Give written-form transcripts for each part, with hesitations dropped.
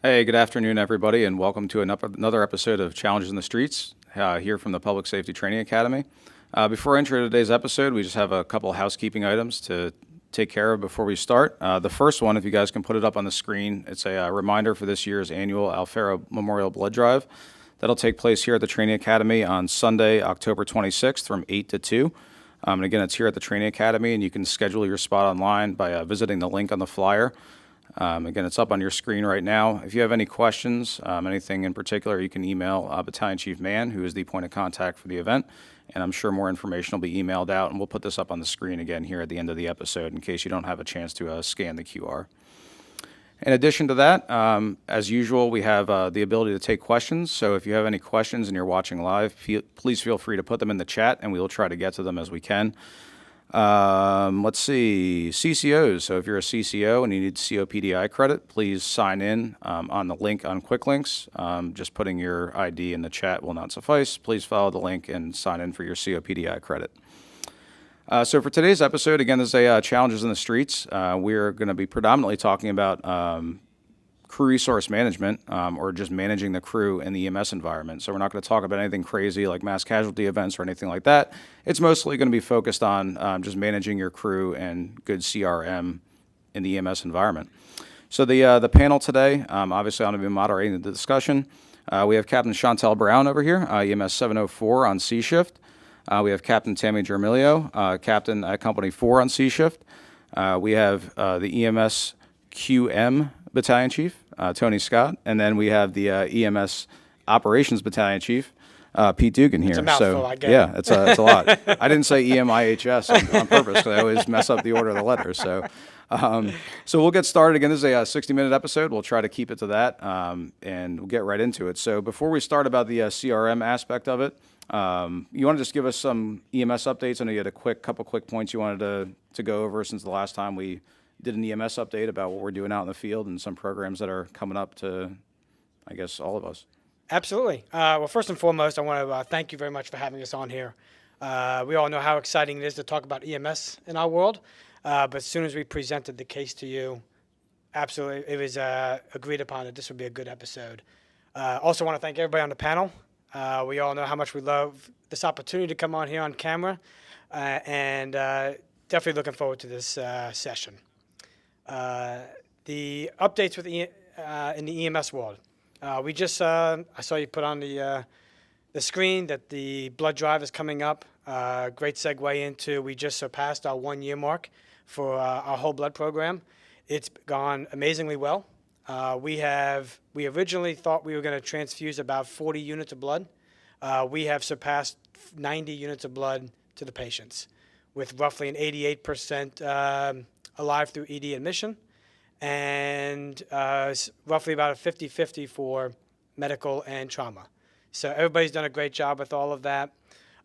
Hey, good afternoon, everybody, and welcome to another episode of Challenges in the Streets here from the Public Safety Training Academy. Before I enter today's episode, we just have a couple housekeeping items to take care of before we start. The first one, if you guys can put it up on the screen, it's a reminder for this year's annual Alfaro Memorial Blood Drive. That'll take place here at the Training Academy on Sunday, October 26th from 8 to 2. And again, it's here at the Training Academy, and you can schedule your spot online by visiting the link on the flyer. Again, it's up on your screen right now. If you have any questions, anything in particular, you can email Battalion Chief Mann, who is the point of contact for the event, and I'm sure more information will be emailed out, and we'll put this up on the screen again here at the end of the episode in case you don't have a chance to scan the QR. In addition to that, as usual, we have the ability to take questions, so if you have any questions and you're watching live, please feel free to put them in the chat, and we will try to get to them as we can. Let's see, CCOs. So if you're a CCO and you need COPDI credit, please sign in on the link on Quick Links. Just putting your ID in the chat will not suffice. Please follow the link and sign in for your COPDI credit. So for today's episode, again, this is a Challenges in the Streets. We're going to be predominantly talking about crew resource management, or just managing the crew in the EMS environment. So we're not going to talk about anything crazy like mass casualty events or anything like that. It's mostly going to be focused on just managing your crew and good CRM in the EMS environment. So the panel today, obviously I'm going to be moderating the discussion. We have Captain Capt Brown over here, EMS 704 on C shift. We have Captain Capt Jaramillo, Captain at Company 4 on C shift. We have the EMS QM Battalion Chief, Tony Scott, and then we have the EMS Operations Battalion Chief, Pete Dugan here. It's a mouthful, so I get yeah, it's a lot. I didn't say EMIHS on purpose because I always mess up the order of the letters. So we'll get started. Again, this is a 60-minute episode. We'll try to keep it to that, and we'll get right into it. So before we start about the CRM aspect of it, you want to just give us some EMS updates? I know you had a couple quick points you wanted to go over since the last time we did an EMS update about what we're doing out in the field and some programs that are coming up to, I guess, all of us. Absolutely. Well, first and foremost, I want to thank you very much for having us on here. We all know how exciting it is to talk about EMS in our world, but as soon as we presented the case to you, absolutely, it was agreed upon that this would be a good episode. Also want to thank everybody on the panel. We all know how much we love this opportunity to come on here on camera, and definitely looking forward to this session. The updates with in the EMS world. We just I saw you put on the screen that the blood drive is coming up. Great segue into we just surpassed our 1-year mark for our whole blood program. It's gone amazingly well. We originally thought we were going to transfuse about 40 units of blood. We have surpassed 90 units of blood to the patients, with roughly an 88% alive through ED admission, and roughly about a 50-50 for medical and trauma. So everybody's done a great job with all of that.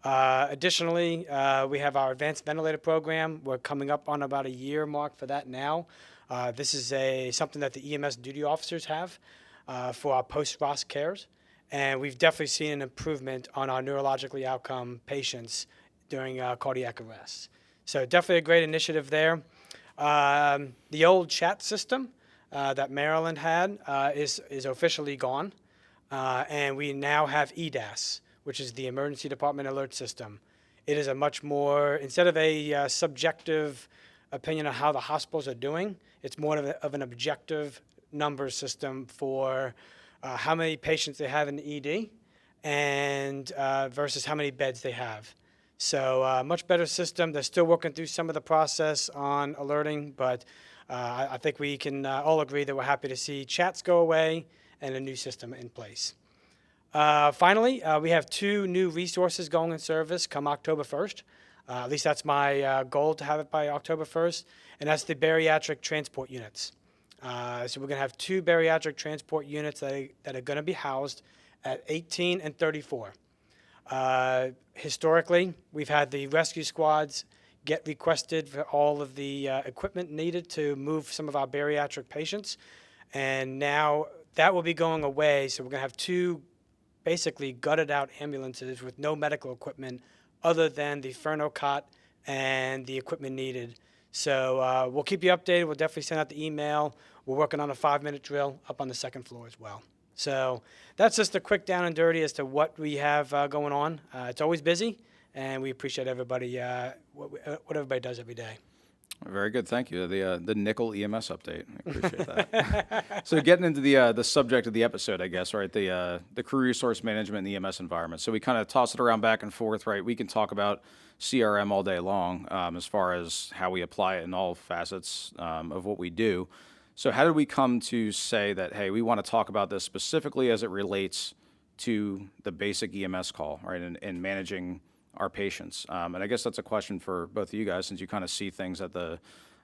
Additionally, we have our advanced ventilator program. We're coming up on about a year mark for that now. This is something that the EMS duty officers have for our post-ROS cares, and we've definitely seen an improvement on our neurologically outcome patients during cardiac arrest. So definitely a great initiative there. The old chat system that Maryland had is officially gone, and we now have EDAS, which is the Emergency Department Alert System. It is a much more, instead of a subjective opinion of how the hospitals are doing, it's more of an objective number system for how many patients they have in the ED and versus how many beds they have. So much better system. They're still working through some of the process on alerting, but I think we can all agree that we're happy to see chats go away and a new system in place. Finally, we have 2 new resources going in service come October 1st. At least that's my goal, to have it by October 1st, and that's the bariatric transport units. So we're going to have 2 bariatric transport units that are going to be housed at 18 and 34. Historically, we've had the rescue squads get requested for all of the equipment needed to move some of our bariatric patients, and now that will be going away, so we're going to have 2 basically gutted out ambulances with no medical equipment other than the Ferno cot and the equipment needed. So we'll keep you updated. We'll definitely send out the email. We're working on a 5-minute drill up on the second floor as well. So that's just a quick down and dirty as to what we have going on. It's always busy, and we appreciate everybody, what everybody does every day. Very good, thank you. The nickel EMS update. I appreciate that. So getting into the subject of the episode, I guess, right? The crew resource management and the EMS environment. So we kind of toss it around back and forth, right? We can talk about CRM all day long as far as how we apply it in all facets of what we do. So how did we come to say that, hey, we want to talk about this specifically as it relates to the basic EMS call, right, and managing our patients? And I guess that's a question for both of you guys, since you kind of see things at the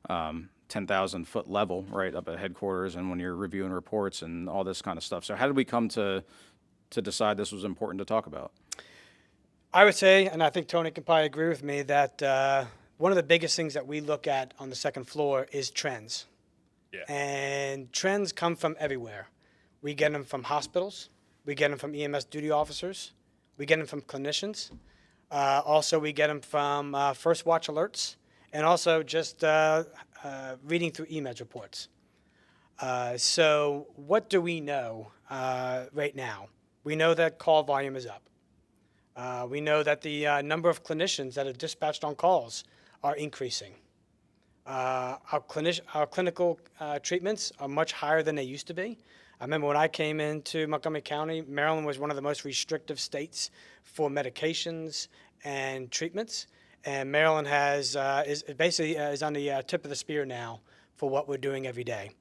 10,000-foot level, right, up at headquarters, and when you're reviewing reports and all this kind of stuff. So how did we come to decide this was important to talk about? I would say, and I think Tony can probably agree with me, that one of the biggest things that we look at on the second floor is trends. Yeah. And trends come from everywhere. We get them from hospitals. We get them from EMS duty officers. We get them from clinicians. Also, we get them from first watch alerts, and also just reading through EMS reports. So what do we know right now? We know that call volume is up. We know that the number of clinicians that are dispatched on calls are increasing. Our clinical treatments are much higher than they used to be. I remember when I came into Montgomery County, Maryland was one of the most restrictive states for medications and treatments, and Maryland is on the tip of the spear now for what we're doing every day.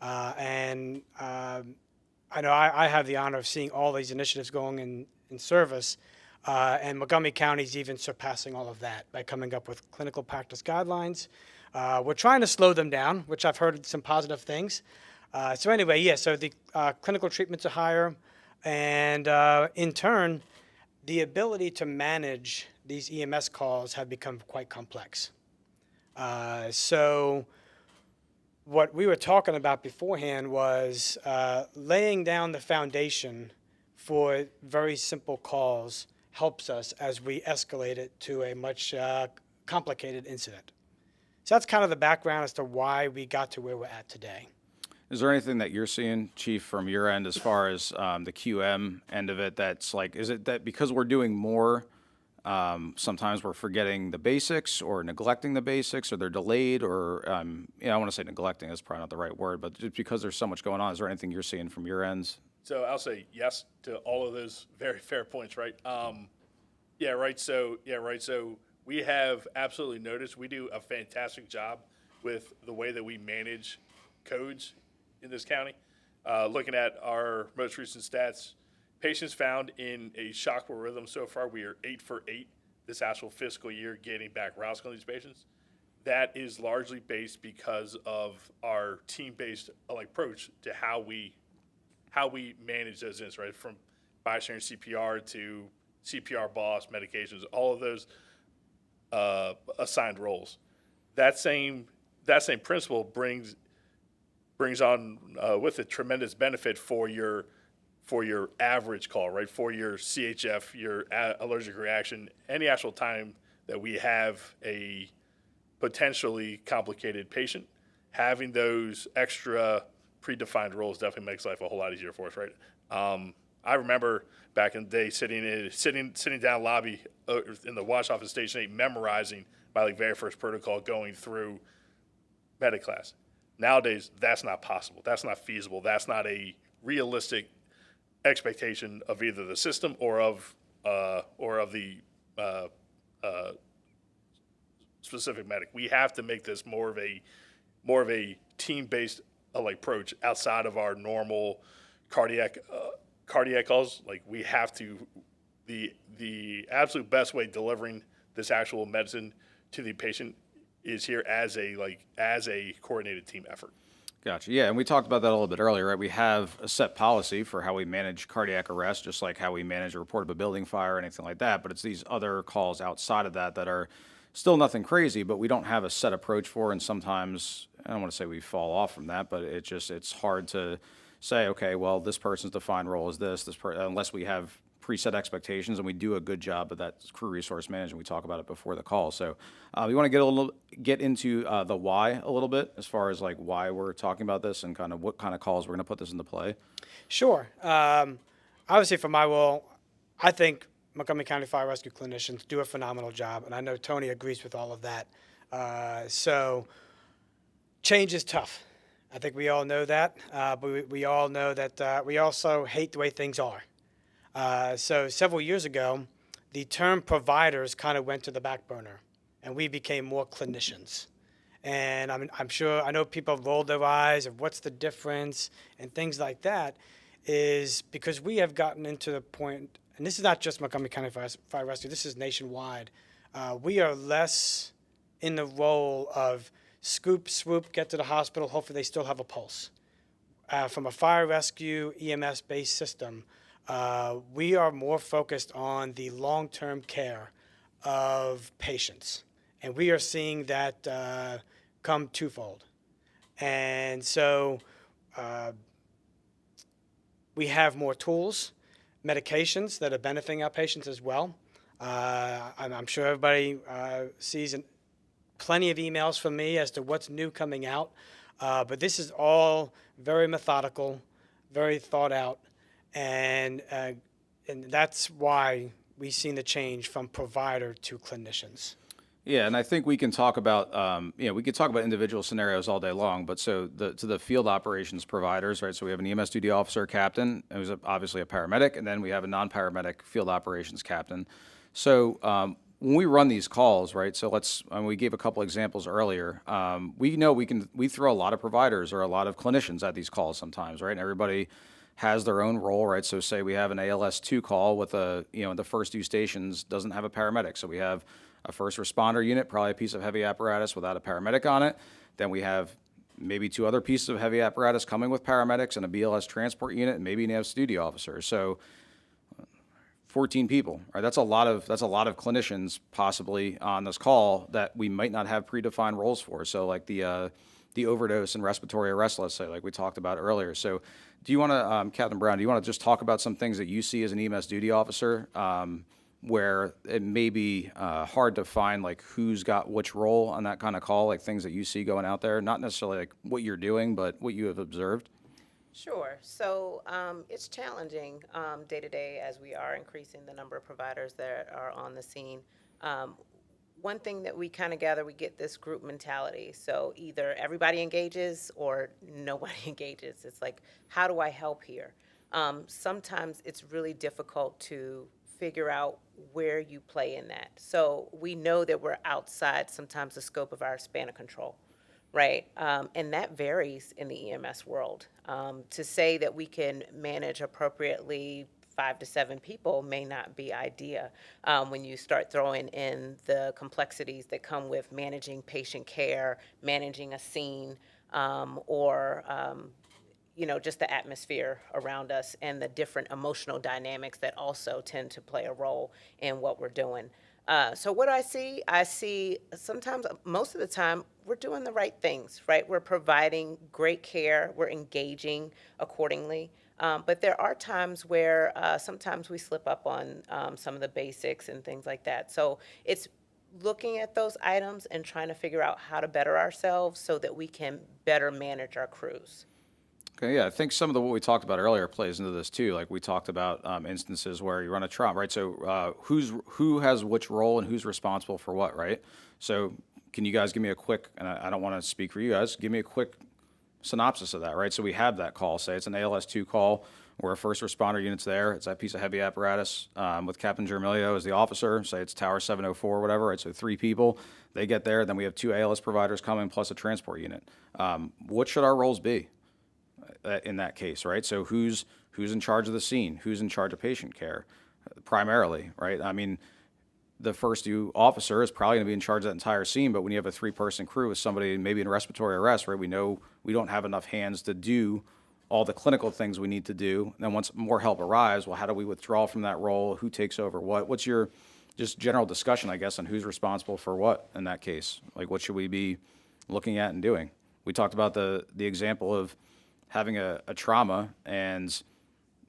I know I have the honor of seeing all these initiatives going in service, and Montgomery County is even surpassing all of that by coming up with clinical practice guidelines. We're trying to slow them down, which I've heard some positive things. So anyway, yeah, so the clinical treatments are higher, and in turn, the ability to manage these EMS calls have become quite complex. So what we were talking about beforehand was laying down the foundation for very simple calls helps us as we escalate it to a much complicated incident. So that's kind of the background as to why we got to where we're at today. Is there anything that you're seeing, Chief, from your end as far as the QM end of it that's like, is it that because we're doing more, sometimes we're forgetting the basics or neglecting the basics, or they're delayed, or, I want to say neglecting is probably not the right word, but just because there's so much going on, is there anything you're seeing from your ends? So I'll say yes to all of those very fair points, right? So we have absolutely noticed we do a fantastic job with the way that we manage codes in this county. Looking at our most recent stats, patients found in a shockable rhythm so far, we are 8 for 8 this actual fiscal year getting back routes on these patients. That is largely based because of our team-based approach to how we manage those incidents, right? From bystander CPR to CPR boss, medications, all of those assigned roles. That same principle brings on with it tremendous benefit for your average call, right? For your CHF, your allergic reaction, any actual time that we have a potentially complicated patient, having those extra predefined roles definitely makes life a whole lot easier for us, right? I remember back in the day sitting down lobby in the watch office station 8, memorizing my very first protocol going through medic class. Nowadays, that's not possible. That's not feasible. That's not a realistic expectation of either the system or of the specific medic. We have to make this more of a team-based approach outside of our normal cardiac calls. Like, we have to, the absolute best way delivering this actual medicine to the patient is here as a coordinated team effort. Gotcha. Yeah, and we talked about that a little bit earlier, right? We have a set policy for how we manage cardiac arrest, just like how we manage a report of a building fire or anything like that, but it's these other calls outside of that that are still nothing crazy, but we don't have a set approach for, and sometimes, I don't want to say we fall off from that, but it's hard to say, okay, well, this person's defined role is this unless we have preset expectations, and we do a good job of that crew resource management. We talk about it before the call. So we want to get into the why a little bit, as far as like why we're talking about this and kind of what kind of calls we're going to put this into play. Sure. Obviously, for my role, I think Montgomery County Fire Rescue clinicians do a phenomenal job, and I know Tony agrees with all of that. So change is tough. I think we all know that, but we all know that we also hate the way things are. So several years ago, the term providers kind of went to the back burner, and we became more clinicians. And I'm sure, I know people have rolled their eyes of what's the difference and things like that, is because we have gotten into the point, and this is not just Montgomery County Fire Rescue, this is nationwide. We are less in the role of scoop, swoop, get to the hospital, hopefully they still have a pulse. From a fire rescue EMS-based system, we are more focused on the long-term care of patients. And we are seeing that come twofold. And so we have more tools, medications that are benefiting our patients as well. I'm sure everybody sees plenty of emails from me as to what's new coming out. But this is all very methodical, very thought out. And that's why we've seen the change from provider to clinicians. Yeah, and I think we can talk about, we could talk about individual scenarios all day long, but so to the field operations providers, right? So we have an EMS duty officer captain, who's obviously a paramedic, and then we have a non-paramedic field operations captain. So when we run these calls, right? So we gave a couple examples earlier. We know we throw a lot of providers or a lot of clinicians at these calls sometimes, right? And everybody has their own role, right? So say we have an ALS2 call with the first 2 stations doesn't have a paramedic. So we have a first responder unit, probably a piece of heavy apparatus without a paramedic on it. Then we have maybe 2 other pieces of heavy apparatus coming with paramedics and a BLS transport unit and maybe an EMS duty officer. So 14 people, right? That's a lot of clinicians possibly on this call that we might not have predefined roles for. So like the overdose and respiratory arrest, let's say, like we talked about earlier. So do you want to, Captain Brown, do you want to just talk about some things that you see as an EMS duty officer where it may be hard to find like who's got which role on that kind of call, like things that you see going out there, not necessarily like what you're doing, but what you have observed? Sure. So it's challenging day to day as we are increasing the number of providers that are on the scene. One thing that we kind of gather, we get this group mentality. So either everybody engages or nobody engages. It's like, how do I help here? Sometimes it's really difficult to figure out where you play in that. So we know that we're outside sometimes the scope of our span of control, right? And that varies in the EMS world. To say that we can manage appropriately 5 to 7 people may not be idea when you start throwing in the complexities that come with managing patient care, managing a scene, or just the atmosphere around us and the different emotional dynamics that also tend to play a role in what we're doing. So what do I see? I see sometimes, most of the time, we're doing the right things, right? We're providing great care. We're engaging accordingly. But there are times where sometimes we slip up on some of the basics and things like that. So it's looking at those items and trying to figure out how to better ourselves so that we can better manage our crews. Okay, yeah, I think some of what we talked about earlier plays into this too. Like we talked about instances where you run a trauma, right? So who has which role and who's responsible for what, right? So can you guys give me a quick, and I don't want to speak for you guys, give me a quick synopsis of that, right? So we have that call, say it's an ALS2 call where a first responder unit's there. It's that piece of heavy apparatus with Capt Jaramillo as the officer. Say it's Tower 704 or whatever, right? So 3 people, they get there. Then we have 2 ALS providers coming plus a transport unit. What should our roles be in that case, right? So who's in charge of the scene? Who's in charge of patient care primarily, right? I mean, the first officer is probably going to be in charge of that entire scene, but when you have a 3-person crew with somebody maybe in respiratory arrest, right, we know we don't have enough hands to do all the clinical things we need to do. And then once more help arrives, well, how do we withdraw from that role? Who takes over what? What's your just general discussion, I guess, on who's responsible for what in that case? Like, what should we be looking at and doing? We talked about the example of having a trauma and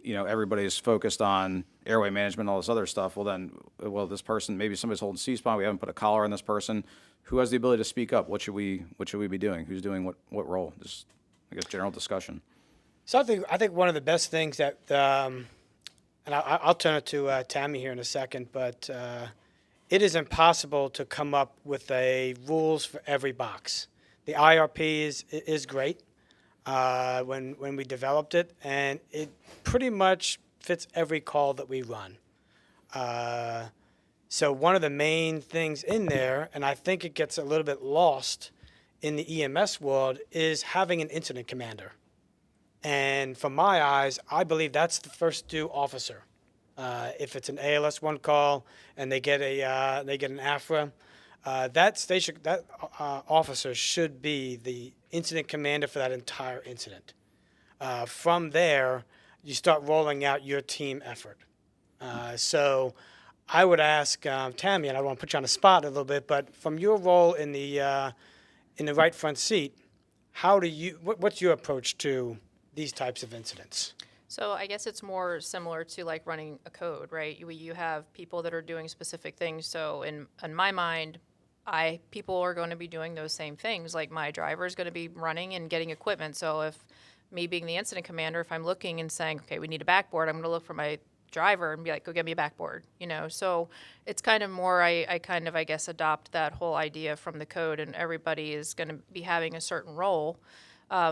everybody's focused on airway management, all this other stuff, this person, maybe somebody's holding C-spine, we haven't put a collar on this person. Who has the ability to speak up? What should we be doing? Who's doing what role? Just, I guess, general discussion. So I think one of the best things that, and I'll turn it to Tammy here in a second, but it is impossible to come up with a rules for every box. The IRP is great when we developed it, and it pretty much fits every call that we run. So one of the main things in there, and I think it gets a little bit lost in the EMS world, is having an incident commander. And from my eyes, I believe that's the first due officer. If it's an ALS-1 call and they get an AFRA, that officer should be the incident commander for that entire incident. From there, you start rolling out your team effort. So I would ask Tammy, and I don't want to put you on the spot a little bit, but from your role in the right front seat, what's your approach to these types of incidents? So I guess it's more similar to like running a code, right? You have people that are doing specific things. So in my mind, people are going to be doing those same things. Like my driver is going to be running and getting equipment. So if me being the incident commander, if I'm looking and saying, okay, we need a backboard, I'm going to look for my driver and be like, go get me a backboard, So it's kind of more, I guess, adopt that whole idea from the code, and everybody is going to be having a certain role.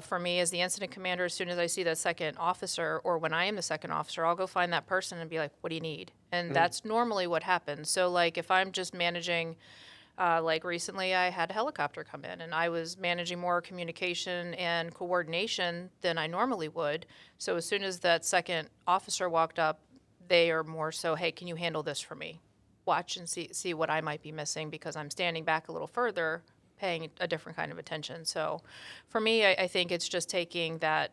For me as the incident commander, as soon as I see that second officer, or when I am the second officer, I'll go find that person and be like, what do you need? And that's normally what happens. So like if I'm just managing, like recently I had a helicopter come in and I was managing more communication and coordination than I normally would. So as soon as that second officer walked up, they are more so, hey, can you handle this for me? Watch and see what I might be missing because I'm standing back a little further, paying a different kind of attention. So for me, I think it's just taking that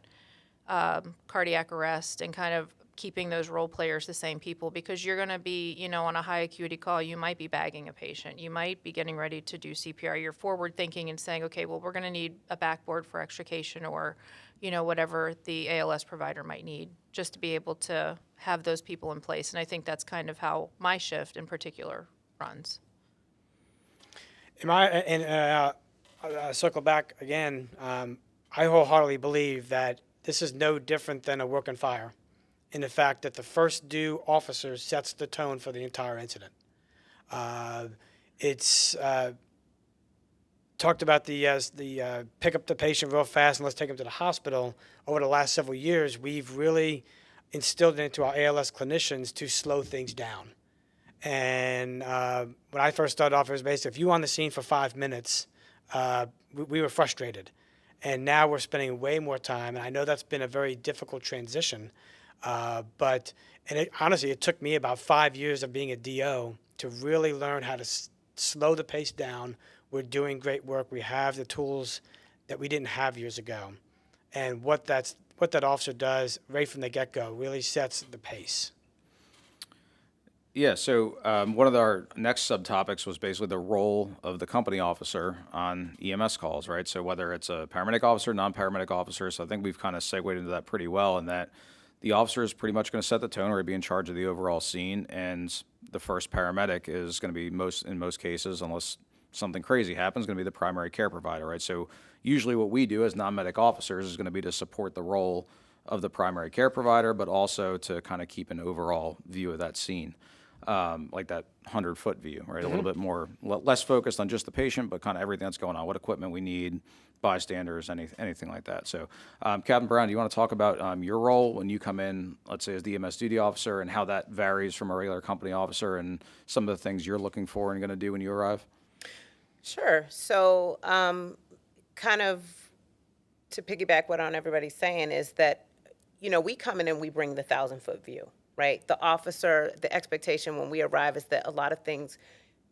cardiac arrest and kind of keeping those role players the same people, because you're going to be, on a high acuity call, you might be bagging a patient. You might be getting ready to do CPR. You're forward thinking and saying, okay, well, we're going to need a backboard for extrication or, whatever the ALS provider might need, just to be able to have those people in place. And I think that's kind of how my shift in particular runs. Circle back again, I wholeheartedly believe that this is no different than a work and fire, in the fact that the first due officer sets the tone for the entire incident. It's talked about the pick up the patient real fast and let's take him to the hospital. Over the last several years, we've really instilled it into our ALS clinicians to slow things down. And when I first started off, it was basically, if you were on the scene for 5 minutes, we were frustrated. And now we're spending way more time, and I know that's been a very difficult transition. Honestly, it took me about 5 years of being a DO to really learn how to slow the pace down. We're doing great work. We have the tools that we didn't have years ago. And what that officer does right from the get-go really sets the pace. Yeah, so one of our next subtopics was basically the role of the company officer on EMS calls, right? So whether it's a paramedic officer, non-paramedic officer, so I think we've kind of segued into that pretty well, in that the officer is pretty much going to set the tone or be in charge of the overall scene, and the first paramedic is going to be, in most cases, unless something crazy happens, going to be the primary care provider, right? So usually what we do as non-medic officers is going to be to support the role of the primary care provider, but also to kind of keep an overall view of that scene. Like that 100-foot view, right? A little bit more, less focused on just the patient, but kind of everything that's going on, what equipment we need, bystanders, anything like that. So, Captain Brown, do you want to talk about your role when you come in, let's say as the EMS duty officer, and how that varies from a regular company officer, and some of the things you're looking for and going to do when you arrive? Sure. So kind of to piggyback what on everybody's saying is that, we come in and we bring the 1,000-foot view. Right? The officer, the expectation when we arrive is that a lot of things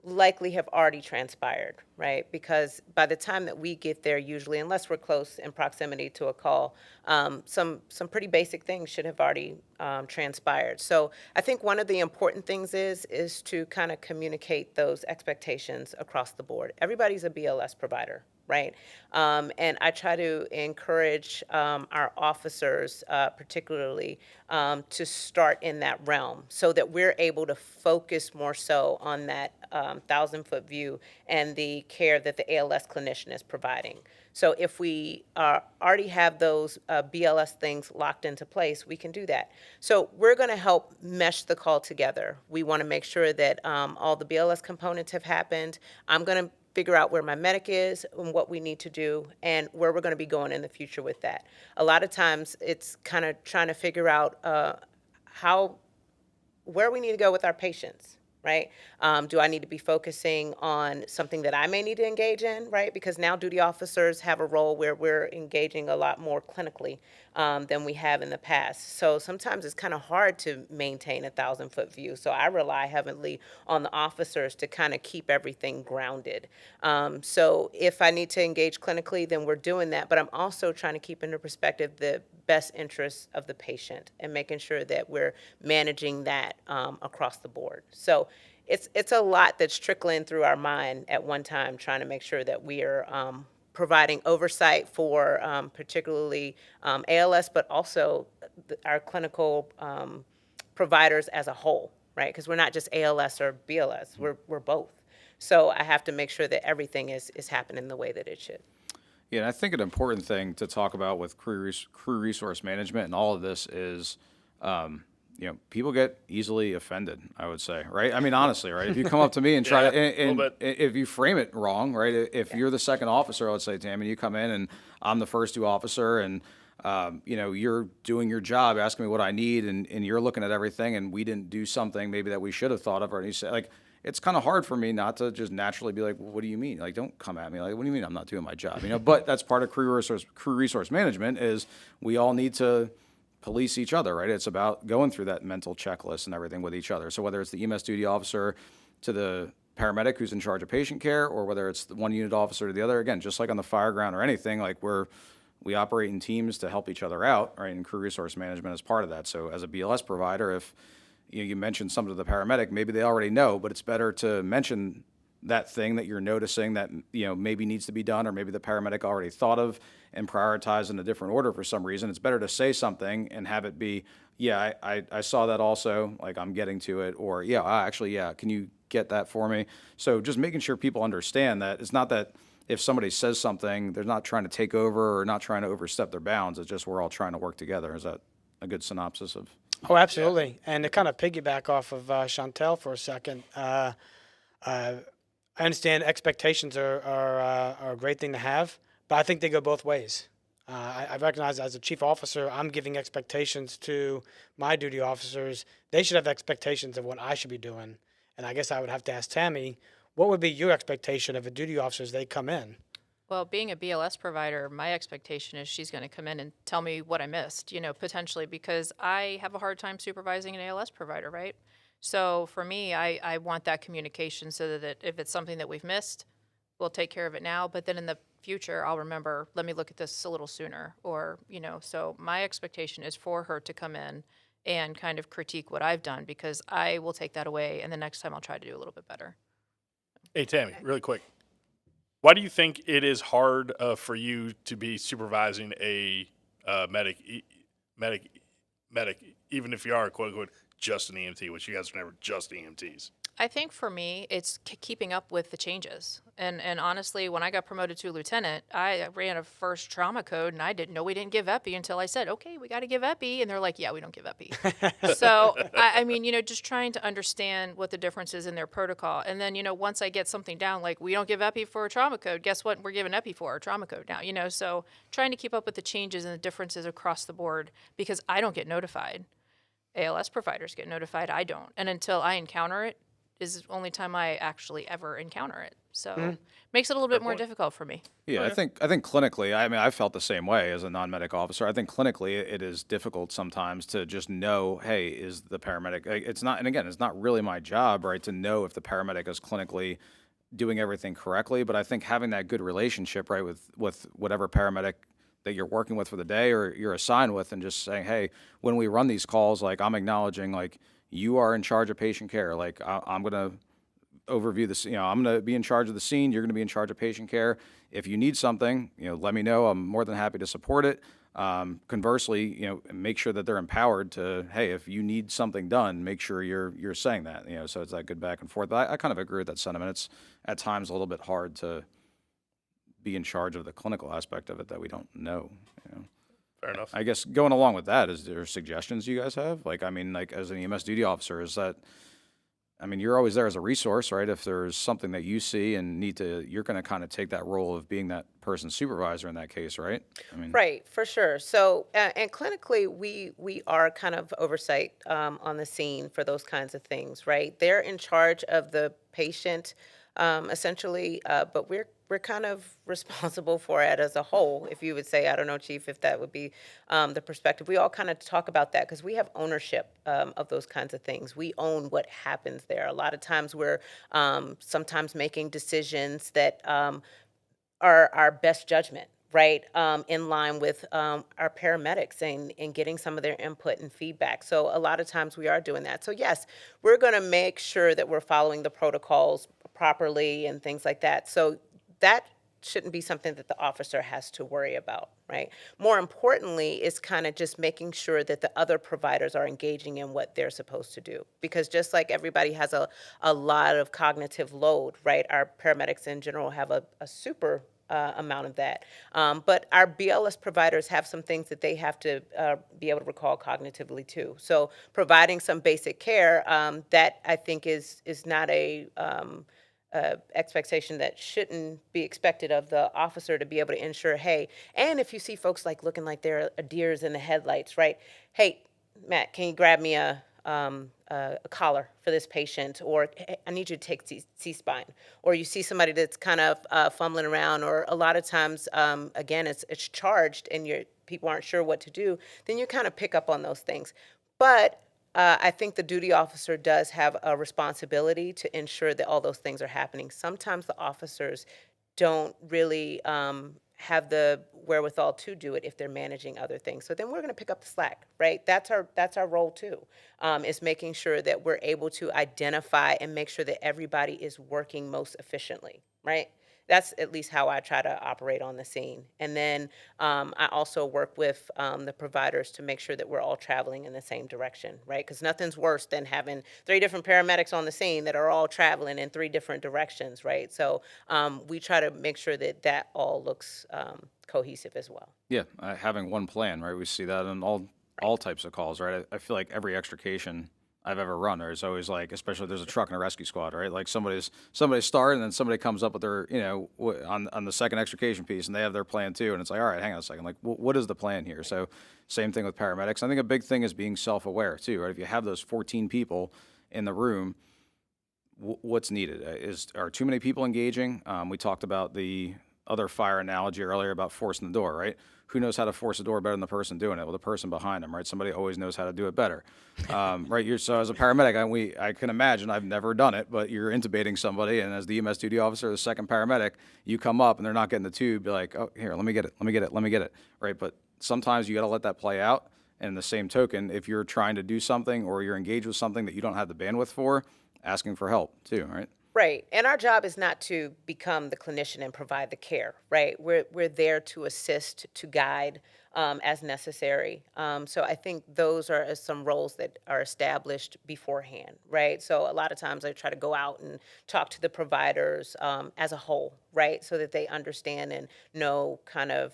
likely have already transpired, right? Because by the time that we get there, usually, unless we're close in proximity to a call, some pretty basic things should have already transpired. So I think one of the important things is to kind of communicate those expectations across the board. Everybody's a BLS provider, right? And I try to encourage our officers, particularly, to start in that realm so that we're able to focus more so on that 1,000-foot view and the care that the ALS clinician is providing. So if we already have those BLS things locked into place, we can do that. So we're going to help mesh the call together. We want to make sure that all the BLS components have happened. I'm going to figure out where my medic is and what we need to do and where we're going to be going in the future with that. A lot of times it's kind of trying to figure out where we need to go with our patients, right? Do I need to be focusing on something that I may need to engage in, right? Because now duty officers have a role where we're engaging a lot more clinically than we have in the past. So sometimes it's kind of hard to maintain a 1,000-foot view. So I rely heavily on the officers to kind of keep everything grounded. So if I need to engage clinically, then we're doing that. But I'm also trying to keep into perspective the best interests of the patient and making sure that we're managing that across the board. So it's a lot that's trickling through our mind at one time, trying to make sure that we are providing oversight for particularly ALS, but also our clinical providers as a whole, right? Because we're not just ALS or BLS, we're both. So I have to make sure that everything is happening the way that it should. Yeah, and I think an important thing to talk about with crew resource management and all of this is, people get easily offended, I would say, right? I mean, honestly, right? If you come up to me and try to, and if you frame it wrong, right? If you're the second officer, let's say, Tammy, you come in and I'm the first due officer and, you're doing your job, asking me what I need and you're looking at everything and we didn't do something maybe that we should have thought of, or you say, like, it's kind of hard for me not to just naturally be like, well, what do you mean? Like, don't come at me. Like, what do you mean I'm not doing my job? But that's part of crew resource management is we all need to police each other, right? It's about going through that mental checklist and everything with each other. So whether it's the EMS duty officer to the paramedic who's in charge of patient care, or whether it's the one unit officer to the other, again, just like on the fire ground or anything, like we operate in teams to help each other out, right? And crew resource management is part of that. So as a BLS provider, if you mention something to the paramedic, maybe they already know, but it's better to mention that thing that you're noticing that maybe needs to be done, or maybe the paramedic already thought of and prioritized in a different order for some reason. It's better to say something and have it be, I saw that also, like I'm getting to it, or can you get that for me? So just making sure people understand that it's not that if somebody says something, they're not trying to take over or not trying to overstep their bounds. It's just we're all trying to work together. Is that a good synopsis of? Oh, absolutely. And to kind of piggyback off of Chantel for a second, I understand expectations are a great thing to have, but I think they go both ways. I recognize as a chief officer, I'm giving expectations to my duty officers. They should have expectations of what I should be doing. And I guess I would have to ask Tammy, what would be your expectation of a duty officer as they come in? Well, being a BLS provider, my expectation is she's going to come in and tell me what I missed, potentially, because I have a hard time supervising an ALS provider, right? So for me, I want that communication so that if it's something that we've missed, we'll take care of it now. But then in the future, I'll remember, let me look at this a little sooner. Or, so my expectation is for her to come in and kind of critique what I've done, because I will take that away, and the next time I'll try to do a little bit better. Hey, Tammy, really quick. Why do you think it is hard for you to be supervising a medic, even if you are, quote unquote, just an EMT, which you guys are never just EMTs? I think for me, it's keeping up with the changes. And honestly, when I got promoted to lieutenant, I ran a first trauma code, and I didn't know we didn't give epi until I said, okay, we got to give epi. And they're like, yeah, we don't give epi. So, I mean, just trying to understand what the difference is in their protocol. And then, once I get something down, like we don't give epi for a trauma code, guess what? We're giving epi for a trauma code now, so trying to keep up with the changes and the differences across the board, because I don't get notified. ALS providers get notified. I don't. And until I encounter it, is the only time I actually ever encounter it. So makes it a little bit more difficult for me. Yeah, I think clinically, I mean, I felt the same way as a non-medic officer. I think clinically it is difficult sometimes to just know, hey, is the paramedic, it's not, and again, it's not really my job, right, to know if the paramedic is clinically doing everything correctly, but I think having that good relationship, right, with whatever paramedic that you're working with for the day or you're assigned with, and just saying, hey, when we run these calls, like I'm acknowledging, like, you are in charge of patient care. Like I'm going to overview this. I'm going to be in charge of the scene. You're going to be in charge of patient care. If you need something, let me know. I'm more than happy to support it. Conversely, make sure that they're empowered to, hey, if you need something done, make sure you're saying that. So it's that good back and forth. But I kind of agree with that sentiment. It's at times a little bit hard to be in charge of the clinical aspect of it that we don't know. Fair enough. I guess going along with that, is there suggestions you guys have? Like as an EMS duty officer, you're always there as a resource, right? If there's something that you see and you're going to kind of take that role of being that person's supervisor in that case, right? Right, for sure. So, and clinically, we are kind of oversight on the scene for those kinds of things, right? They're in charge of the patient, essentially, but we're kind of responsible for it as a whole, if you would say. I don't know, Chief, if that would be the perspective. We all kind of talk about that because we have ownership of those kinds of things. We own what happens there. A lot of times we're sometimes making decisions that are our best judgment, right, in line with our paramedics and getting some of their input and feedback. So a lot of times we are doing that. So yes, we're going to make sure that we're following the protocols properly and things like that. So that shouldn't be something that the officer has to worry about, right? More importantly, is kind of just making sure that the other providers are engaging in what they're supposed to do. Because just like everybody has a lot of cognitive load, right? Our paramedics in general have a super amount of that. But our BLS providers have some things that they have to be able to recall cognitively too. So providing some basic care, that I think is not a expectation that shouldn't be expected of the officer, to be able to ensure, hey, and if you see folks like looking like they're deers in the headlights, right? Hey, Matt, can you grab me a collar for this patient, or hey, I need you to take C-spine, or you see somebody that's kind of fumbling around, or a lot of times, again, it's charged and people aren't sure what to do, then you kind of pick up on those things. But I think the duty officer does have a responsibility to ensure that all those things are happening. Sometimes the officers don't really have the wherewithal to do it if they're managing other things. So then we're going to pick up the slack, right? That's our role too, is making sure that we're able to identify and make sure that everybody is working most efficiently, right? That's at least how I try to operate on the scene. And then I also work with the providers to make sure that we're all traveling in the same direction, right? Because nothing's worse than having 3 different paramedics on the scene that are all traveling in 3 different directions, right? So we try to make sure that that all looks cohesive as well. Yeah, having one plan, right? We see that in all types of calls, right? I feel like every extrication I've ever run, there's always like, especially if there's a truck and a rescue squad, right? Like somebody's starting, and then somebody comes up with their, on the second extrication piece, and they have their plan too, and it's like, all right, hang on a second, like, what is the plan here? So same thing with paramedics. I think a big thing is being self-aware too, right? If you have those 14 people in the room, what's needed? Are too many people engaging? We talked about the other fire analogy earlier about forcing the door, right? Who knows how to force a door better than the person doing it? Well, the person behind them, right? Somebody always knows how to do it better, right? So as a paramedic, I can imagine, I've never done it, but you're intubating somebody, and as the EMS duty officer, the second paramedic, you come up and they're not getting the tube, you're like, oh, here, let me get it, right? But sometimes you got to let that play out. And in the same token, if you're trying to do something or you're engaged with something that you don't have the bandwidth for, asking for help too, right? Right. And our job is not to become the clinician and provide the care, right? We're there to assist, to guide as necessary. So I think those are some roles that are established beforehand, right? So a lot of times I try to go out and talk to the providers as a whole, right? So that they understand and know kind of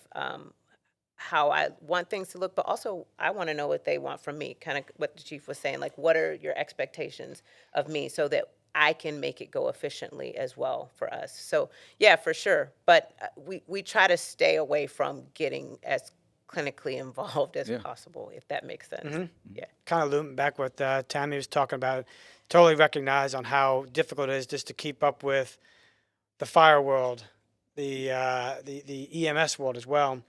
how I want things to look, but also I want to know what they want from me, kind of what the chief was saying, like, what are your expectations of me, so that I can make it go efficiently as well for us. So yeah, for sure. But we try to stay away from getting as clinically involved as possible, if that makes sense. Yeah. Kind of looping back what Tammy was talking about, totally recognize on how difficult it is just to keep up with the fire world, the EMS world as well.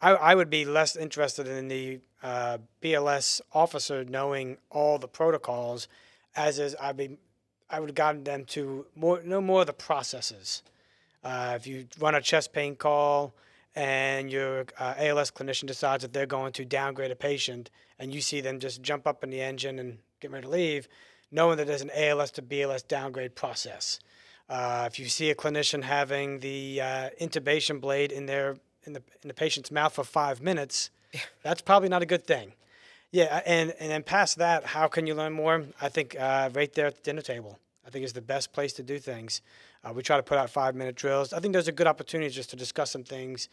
I would be less interested in the BLS officer knowing all the protocols, as is I would have gotten them to know more of the processes. If you run a chest pain call and your ALS clinician decides that they're going to downgrade a patient, and you see them just jump up in the engine and get ready to leave, knowing that there's an ALS to BLS downgrade process. If you see a clinician having the intubation blade in the patient's mouth for 5 minutes, that's probably not a good thing. Yeah, and then past that, how can you learn more? I think right there at the dinner table, I think is the best place to do things. We try to put out 5-minute drills. I think those are good opportunities just to discuss some things.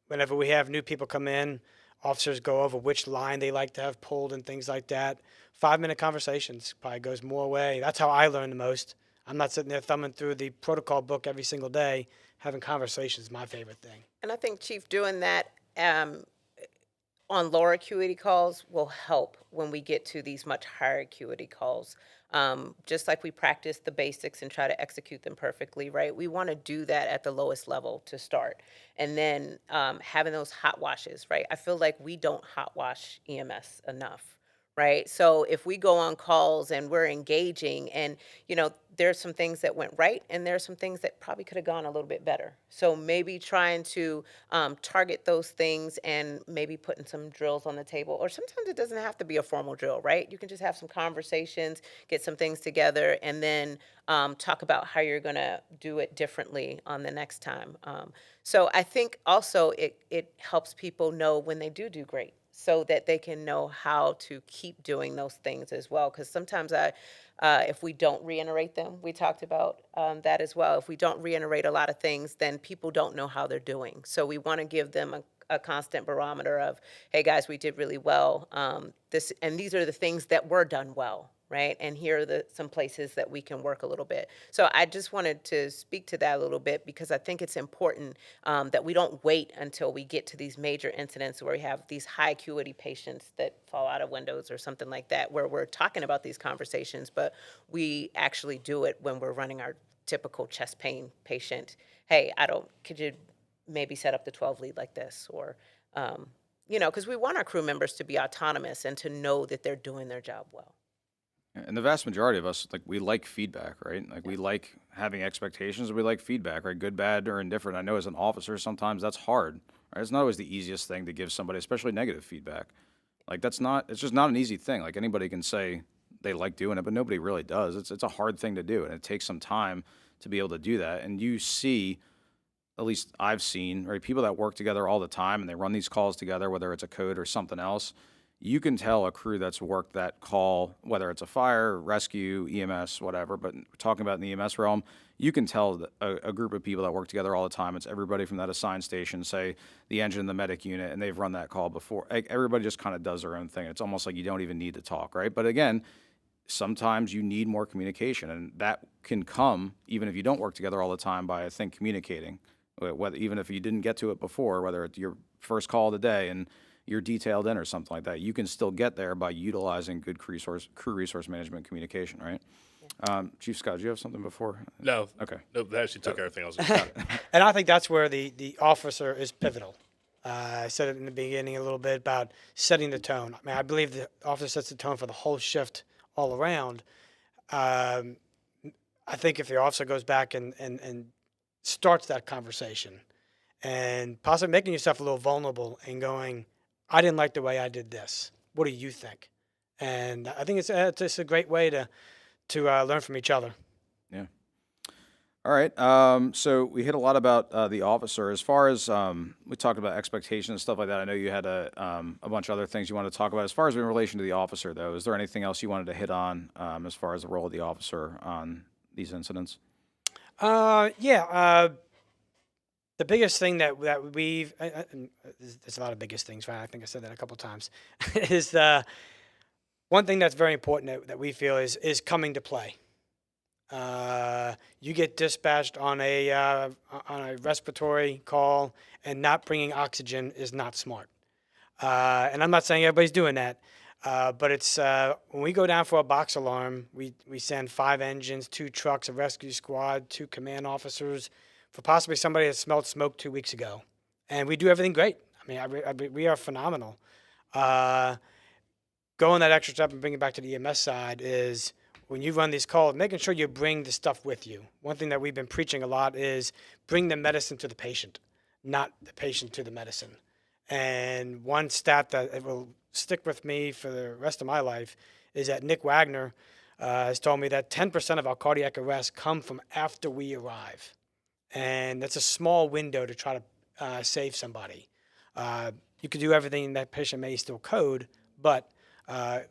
Whenever we have new people come in, officers go over which line they like to have pulled and things like that. 5-minute conversations probably goes more way. That's how I learn the most. I'm not sitting there thumbing through the protocol book every single day. Having conversations is my favorite thing. And I think, Chief, doing that on lower acuity calls will help when we get to these much higher acuity calls. Just like we practice the basics and try to execute them perfectly, right? We want to do that at the lowest level to start. And then having those hot washes, right? I feel like we don't hot wash EMS enough, right? So if we go on calls and we're engaging and, there's some things that went right and there's some things that probably could have gone a little bit better. So maybe trying to target those things and maybe putting some drills on the table, or sometimes it doesn't have to be a formal drill, right? You can just have some conversations, get some things together, and then talk about how you're going to do it differently on the next time. So I think also it helps people know when they do great, so that they can know how to keep doing those things as well. Because sometimes if we don't reiterate them, we talked about that as well. If we don't reiterate a lot of things, then people don't know how they're doing. So we want to give them a constant barometer of, hey guys, we did really well. These are the things that were done well, right? And here are some places that we can work a little bit. So I just wanted to speak to that a little bit, because I think it's important that we don't wait until we get to these major incidents where we have these high acuity patients that fall out of windows or something like that, where we're talking about these conversations, but we actually do it when we're running our typical chest pain patient. Hey, could you maybe set up the 12 lead like this? Or, because we want our crew members to be autonomous and to know that they're doing their job well. And the vast majority of us, we like feedback, right? We like having expectations. We like feedback, right? Good, bad, or indifferent. I know as an officer, sometimes that's hard, right? It's not always the easiest thing to give somebody, especially negative feedback. It's just not an easy thing. Anybody can say they like doing it, but nobody really does. It's a hard thing to do, and it takes some time to be able to do that. And you see, at least I've seen, right, people that work together all the time and they run these calls together, whether it's a code or something else. You can tell a crew that's worked that call, whether it's a fire, rescue, EMS, whatever, but talking about in the EMS realm, you can tell a group of people that work together all the time. It's everybody from that assigned station, say the engine, the medic unit, and they've run that call before. Everybody just kind of does their own thing. It's almost like you don't even need to talk, right? But again, sometimes you need more communication, and that can come, even if you don't work together all the time, by, I think, communicating. Even if you didn't get to it before, whether it's your first call of the day and you're detailed in or something like that, you can still get there by utilizing good crew resource management communication, right? Yeah. Chief Scott, do you have something before? No. Okay. No, that actually took everything else. Got it. And I think that's where the officer is pivotal. I said it in the beginning a little bit about setting the tone. I mean, I believe the officer sets the tone for the whole shift all around. I think if the officer goes back and starts that conversation and possibly making yourself a little vulnerable and going, I didn't like the way I did this. What do you think? And I think it's a great way to learn from each other. Yeah. All right. So we hit a lot about the officer. As far as we talked about expectations and stuff like that, I know you had a bunch of other things you wanted to talk about. As far as in relation to the officer, though, is there anything else you wanted to hit on as far as the role of the officer on these incidents? The biggest thing that we've there's a lot of biggest things, right? I think I said that a couple of times. Is one thing that's very important that we feel is coming to play. You get dispatched on a respiratory call, and not bringing oxygen is not smart. And I'm not saying everybody's doing that, but it's when we go down for a box alarm, we send 5 engines, 2 trucks, a rescue squad, 2 command officers, for possibly somebody that smelled smoke 2 weeks ago. And we do everything great. I mean, we are phenomenal. Going that extra step and bringing it back to the EMS side is when you run these calls, making sure you bring the stuff with you. One thing that we've been preaching a lot is bring the medicine to the patient, not the patient to the medicine. And one stat that it will stick with me for the rest of my life is that Nick Wagner has told me that 10% of our cardiac arrests come from after we arrive. And that's a small window to try to save somebody. You could do everything that patient may still code, but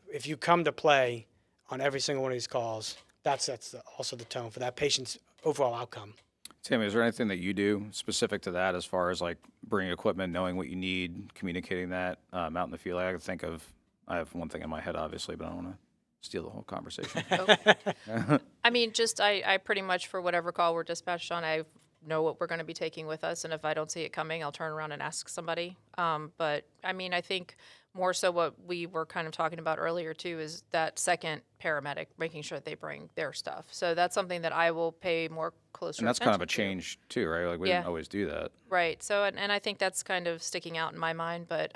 if you come to play on every single one of these calls, that's also the tone for that patient's overall outcome. Tammy, is there anything that you do specific to that as far as like bringing equipment, knowing what you need, communicating that out in the field? I have one thing in my head, obviously, but I don't want to steal the whole conversation. I mean, just I pretty much, for whatever call we're dispatched on, I know what we're going to be taking with us, and if I don't see it coming, I'll turn around and ask somebody. But I mean, I think more so what we were kind of talking about earlier too is that second paramedic, making sure that they bring their stuff. So that's something that I will pay more closer attention to. And that's kind of a change too, right? Like we didn't always do that. Right. So, and I think that's kind of sticking out in my mind, but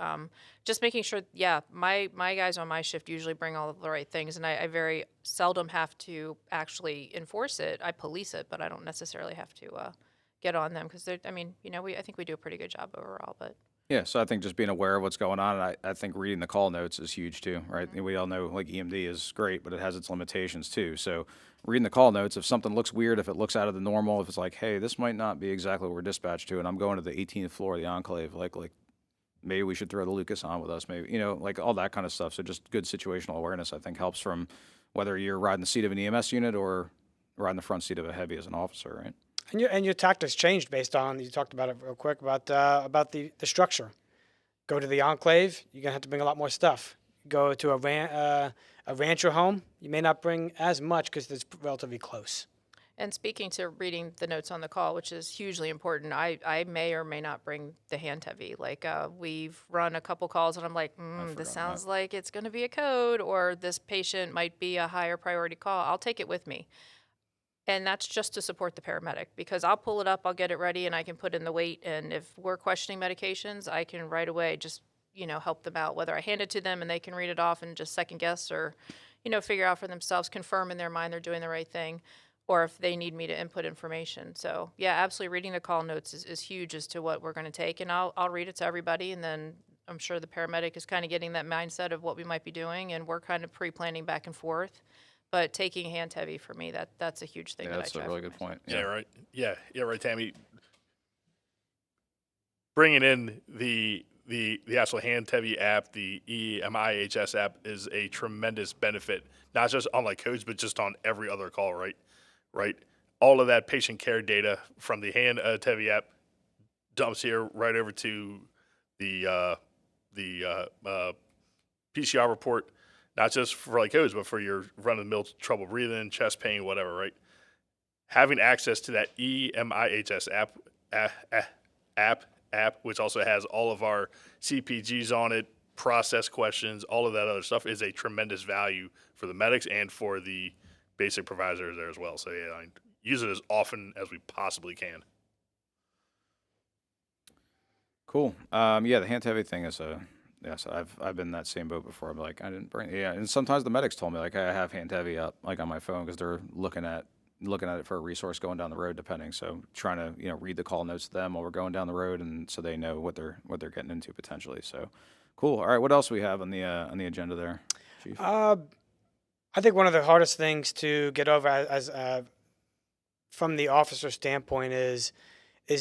just making sure, yeah, my guys on my shift usually bring all of the right things, and I very seldom have to actually enforce it. I police it, but I don't necessarily have to get on them because I mean, you know, I think we do a pretty good job overall, but. Yeah, so I think just being aware of what's going on, and I think reading the call notes is huge too, right? And we all know like EMD is great, but it has its limitations too. So reading the call notes, if something looks weird, if it looks out of the normal, if it's like, hey, this might not be exactly what we're dispatched to, and I'm going to the 18th floor of the Enclave, like maybe we should throw the Lucas on with us, maybe, you know, like all that kind of stuff. So just good situational awareness, I think, helps from whether you're riding the seat of an EMS unit or riding the front seat of a heavy as an officer, right? And your tactics changed based on, you talked about it real quick, about the structure. Go to the Enclave, you're going to have to bring a lot more stuff. Go to a rancher home, you may not bring as much because it's relatively close. And speaking to reading the notes on the call, which is hugely important, I may or may not bring the hand heavy. Like we've run a couple calls and I'm like, this sounds like it's going to be a code, or this patient might be a higher priority call. I'll take it with me. And that's just to support the paramedic, because I'll pull it up, I'll get it ready, and I can put in the weight. And if we're questioning medications, I can right away just, you know, help them out, whether I hand it to them and they can read it off and just second guess, or, you know, figure out for themselves, confirm in their mind they're doing the right thing, or if they need me to input information. So yeah, absolutely, reading the call notes is huge as to what we're going to take, and I'll read it to everybody, and then I'm sure the paramedic is kind of getting that mindset of what we might be doing, and we're kind of pre-planning back and forth. But taking hand heavy for me, that's a huge thing. Yeah, that that's I a try really for good point. Yeah, right. Yeah, right, Tammy. Bringing in the actual hand heavy app, the EMIHS app, is a tremendous benefit, not just on like codes, but just on every other call, right? Right. All of that patient care data from the hand heavy app dumps here right over to the PCR report. Not just for like codes, but for your run-of-the-mill trouble breathing, chest pain, whatever, right? Having access to that EMIHS app, which also has all of our CPGs on it, process questions, all of that other stuff, is a tremendous value for the medics and for the basic providers there as well. So yeah, I use it as often as we possibly can. Cool. Yeah, the hand heavy thing is yes, I've been in that same boat before. I'm like, I didn't bring. Yeah, and sometimes the medics told me like, hey, I have hand heavy up like on my phone because they're looking at it for a resource going down the road, depending. So trying to read the call notes to them while we're going down the road, and so they know what they're getting into potentially. So cool. All right, what else we have on the agenda there, Chief? I think one of the hardest things to get over as from the officer standpoint is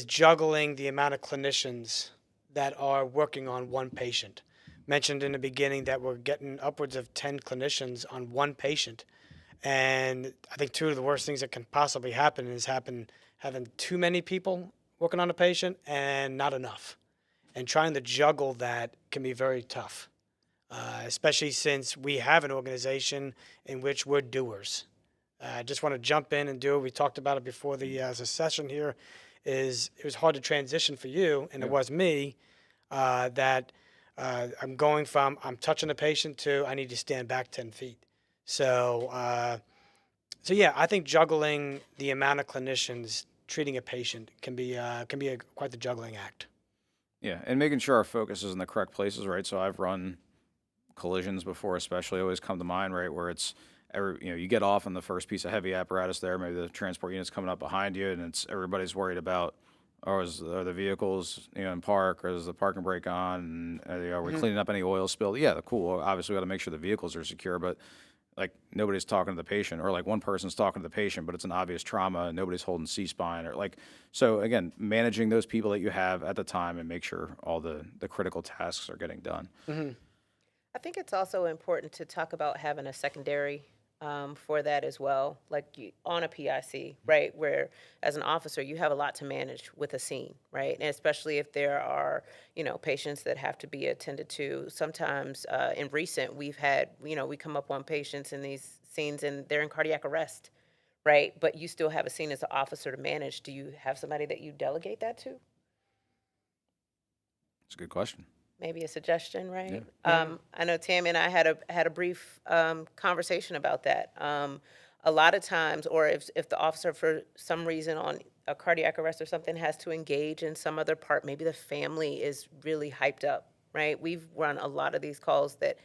juggling the amount of clinicians that are working on one patient. Mentioned in the beginning that we're getting upwards of 10 clinicians on one patient. And I think two of the worst things that can possibly happen is having too many people working on a patient and not enough. And trying to juggle that can be very tough, especially since we have an organization in which we're doers. I just want to jump in and do it. We talked about it before the session here. It was hard to transition for you, and it was me, that I'm going from I'm touching a patient to I need to stand back 10 feet. So yeah, I think juggling the amount of clinicians treating a patient can be quite the juggling act. Yeah, and making sure our focus is in the correct places, right? So I've run collisions before, especially always come to mind, right, where it's you get off on the first piece of heavy apparatus there, maybe the transport unit's coming up behind you, and everybody's worried about, are the vehicles in park, or is the parking brake on, and are we cleaning up any oil spill? Yeah, cool. Obviously, we got to make sure the vehicles are secure, but like nobody's talking to the patient, or like one person's talking to the patient, but it's an obvious trauma and nobody's holding C-spine, or like, so again, managing those people that you have at the time and make sure all the critical tasks are getting done. I think it's also important to talk about having a secondary for that as well, like on a PIC, right? Where as an officer, you have a lot to manage with a scene, right? And especially if there are, patients that have to be attended to. Sometimes in recent, we've had, we come up on patients in these scenes and they're in cardiac arrest, right? But you still have a scene as an officer to manage. Do you have somebody that you delegate that to? It's a good question. Maybe a suggestion, right? Yeah. I know Tammy and I had a brief conversation about that. A lot of times, or if the officer for some reason on a cardiac arrest or something has to engage in some other part, maybe the family is really hyped up, right? We've run a lot of these calls that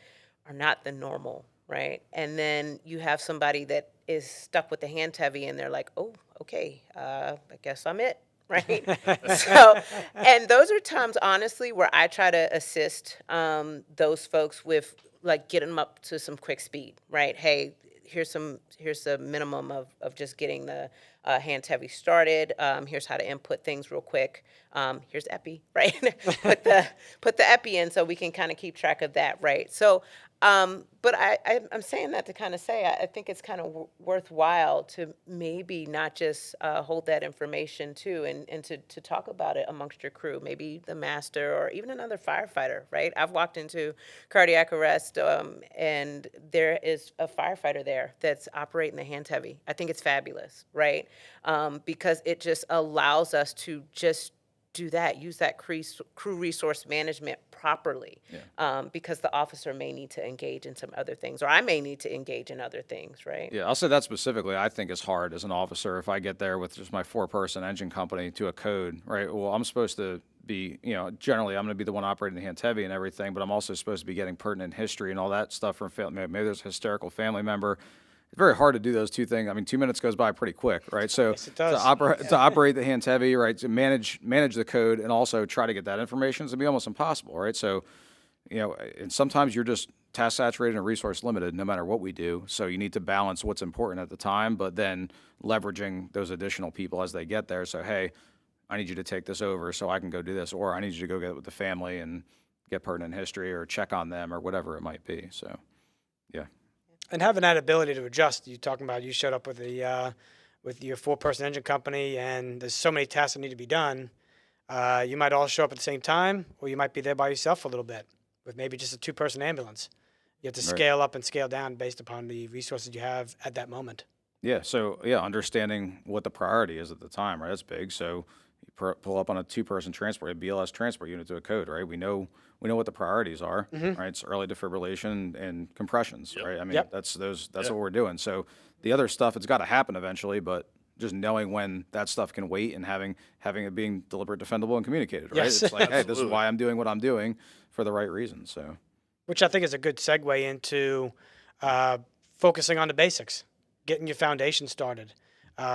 are not the normal, right? And then you have somebody that is stuck with the hand heavy and they're like, oh, okay, I guess I'm it. Right. So, and those are times, honestly, where I try to assist those folks with like getting them up to some quick speed. Right. Hey, here's a minimum of just getting the hands heavy started. Here's how to input things real quick. Here's epi. Right. put the epi in so we can kind of keep track of that. Right. So. But I'm saying that to kind of say I think it's kind of worthwhile to maybe not just hold that information too, and to talk about it amongst your crew, maybe the master or even another firefighter, right? I've walked into cardiac arrest and there is a firefighter there that's operating the hand heavy. I think it's fabulous, right? Because it just allows us to just do that, use that crew resource management properly, because the officer may need to engage in some other things, or I may need to engage in other things, right? Yeah, I'll say that specifically, I think is hard as an officer if I get there with just my 4-person engine company to a code, right? Well, I'm supposed to be, generally I'm going to be the one operating the hands heavy and everything, but I'm also supposed to be getting pertinent history and all that stuff from family. Maybe there's a hysterical family member. It's very hard to do those two things. I mean, 2 minutes goes by pretty quick, right? So Yes, it does. to operate the hands heavy, right, to manage the code and also try to get that information is going to be almost impossible, right? So, and sometimes you're just task saturated and resource limited no matter what we do. So you need to balance what's important at the time, but then leveraging those additional people as they get there. So, hey, I need you to take this over so I can go do this, or I need you to go get it with the family and get pertinent history or check on them or whatever it might be. So, yeah. And having that ability to adjust. You talking about you showed up with with your 4-person engine company, and there's so many tasks that need to be done. You might all show up at the same time, or you might be there by yourself for a little bit with maybe just a 2-person ambulance. You have to scale up and scale down based upon the resources you have at that moment. Yeah. So, understanding what the priority is at the time, right? That's big. So you pull up on a 2-person transport, a BLS transport unit to a code, right? We know what the priorities are, right? It's early defibrillation and compressions, right? I mean, that's what we're doing. So the other stuff, it's got to happen eventually, but just knowing when that stuff can wait and having it being deliberate, defendable, and communicated, right? Yes. It's like, hey, this is why I'm doing what I'm doing for the right reasons. So, Which I think is a good segue into focusing on the basics, getting your foundation started.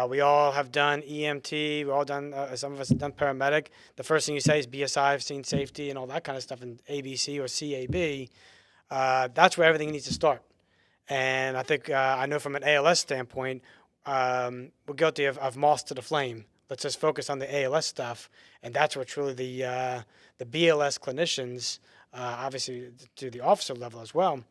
We all have done EMT. We've all done, some of us have done paramedic. The first thing you say is BSI, I've seen safety and all that kind of stuff in ABC or CAB. That's where everything needs to start. And I think, I know from an ALS standpoint, we're guilty of moths to the flame. Let's just focus on the ALS stuff. And that's where truly the BLS clinicians, obviously to the officer level as well,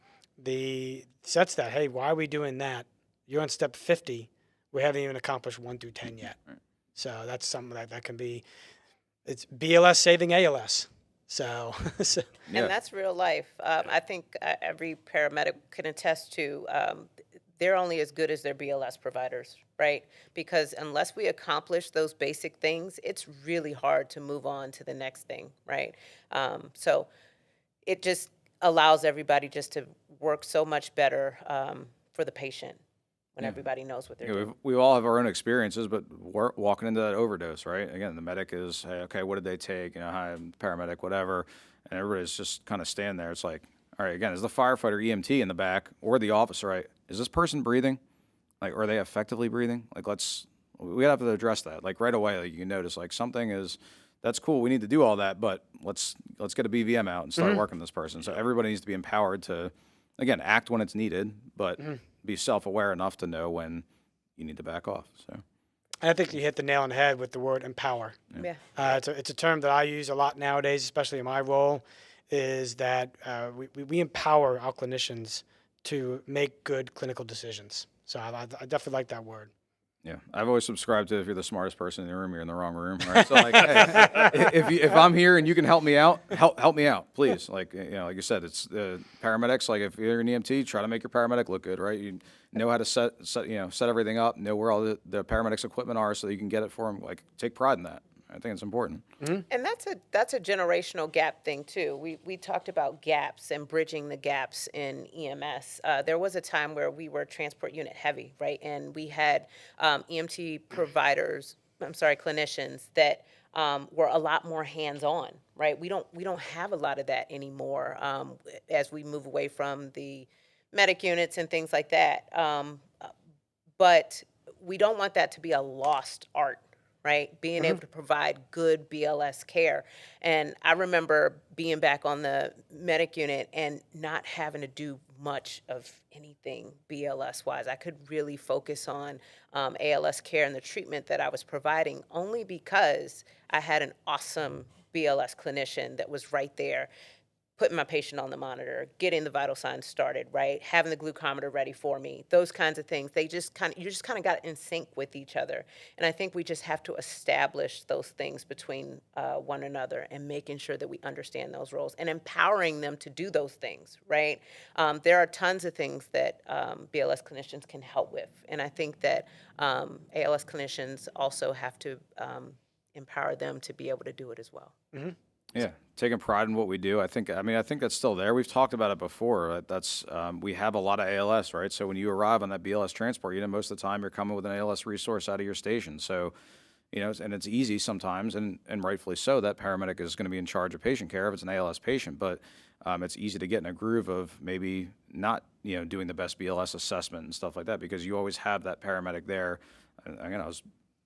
sets that, hey, why are we doing that? You're on step 50. We haven't even accomplished 1 through 10 yet. Right. So that's something that can be, it's BLS saving ALS. So, And that's real life. I think every paramedic can attest to, they're only as good as their BLS providers, right? Because unless we accomplish those basic things, it's really hard to move on to the next thing, right? So it just allows everybody just to work so much better for the patient. When everybody knows what they're doing. We all have our own experiences, but we're walking into that overdose, right? Again, the medic is, hey, okay, what did they take? Hi, I'm paramedic, whatever. And everybody's just kind of standing there. It's like, all right, again, is the firefighter EMT in the back or the officer, right? Is this person breathing? Like, are they effectively breathing? Like, we have to address that. Like, right away, like, you notice, like, that's cool. We need to do all that, but let's get a BVM out and start working this person. So everybody needs to be empowered to, again, act when it's needed, but be self-aware enough to know when you need to back off. So, I think you hit the nail on the head with the word empower. Yeah. It's a term that I use a lot nowadays, especially in my role, is that we empower our clinicians to make good clinical decisions. So I definitely like that word. yeah, I've always subscribed to if you're the smartest person in the room, you're in the wrong room. Right? So like, hey, if I'm here and you can help me out, help me out, please. Like like you said, it's paramedics. Like if you're an EMT, try to make your paramedic look good, right? You know how to set everything up, know where all the paramedics' equipment are, so you can get it for them. Like take pride in that. I think it's important. And that's a generational gap thing too. We talked about gaps and bridging the gaps in EMS. There was a time where we were transport unit heavy, right? And we had EMT clinicians that were a lot more hands-on, right? We don't have a lot of that anymore as we move away from the medic units and things like that. But we don't want that to be a lost art, right? Being able to provide good BLS care. And I remember being back on the medic unit and not having to do much of anything BLS wise. I could really focus on ALS care and the treatment that I was providing only because I had an awesome BLS clinician that was right there, putting my patient on the monitor, getting the vital signs started, right? Having the glucometer ready for me, those kinds of things. You just kind of got in sync with each other. And I think we just have to establish those things between one another and making sure that we understand those roles and empowering them to do those things, right? There are tons of things that BLS clinicians can help with. And I think that ALS clinicians also have to empower them to be able to do it as well. Yeah, taking pride in what we do. I think that's still there. We've talked about it before. That's we have a lot of ALS, right? So when you arrive on that BLS transport unit, most of the time you're coming with an ALS resource out of your station. So, and it's easy sometimes, and rightfully so, that paramedic is going to be in charge of patient care if it's an ALS patient. But it's easy to get in a groove of maybe not, doing the best BLS assessment and stuff like that because you always have that paramedic there. And again,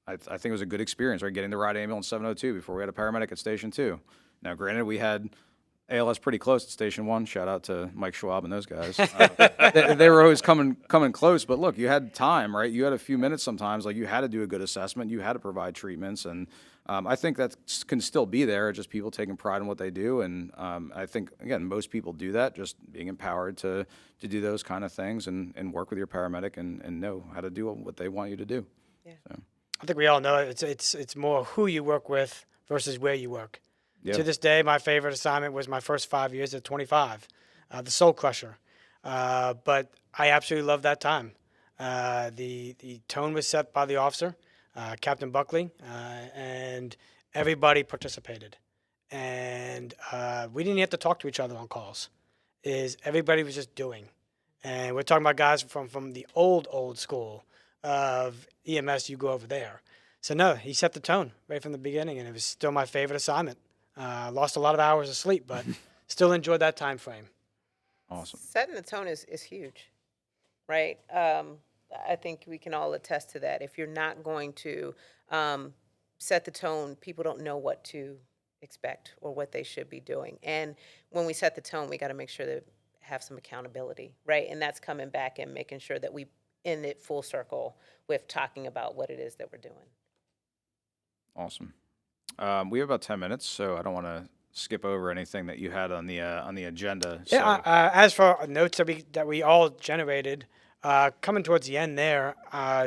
I think it was a good experience, right? Getting the ride ambulance 702 before we had a paramedic at Station 2. Now, granted, we had ALS pretty close at Station 1. Shout out to Mike Schwab and those guys. They were always coming close. But look, you had time, right? You had a few minutes sometimes. Like you had to do a good assessment. You had to provide treatments. And I think that can still be there, just people taking pride in what they do. And I think, again, most people do that, just being empowered to do those kind of things and work with your paramedic and know how to do what they want you to do. Yeah. So. I think we all know it's more who you work with versus where you work. Yeah. To this day, my favorite assignment was my first 5 years at 25, the Soul Crusher. But I absolutely loved that time. The tone was set by the officer, Captain Buckley, and everybody participated. And we didn't have to talk to each other on calls. Everybody was just doing. And we're talking about guys from the old school of EMS. You go over there. So no, he set the tone right from the beginning, and it was still my favorite assignment. Lost a lot of hours of sleep, but still enjoyed that time frame. Awesome. Setting the tone is huge, right? I think we can all attest to that. If you're not going to set the tone, people don't know what to expect or what they should be doing. And when we set the tone, we got to make sure that have some accountability, right? And that's coming back and making sure that we end it full circle with talking about what it is that we're doing. Awesome. We have about 10 minutes, so I don't want to skip over anything that you had on the agenda. So. Yeah. As for notes that we all generated, coming towards the end there,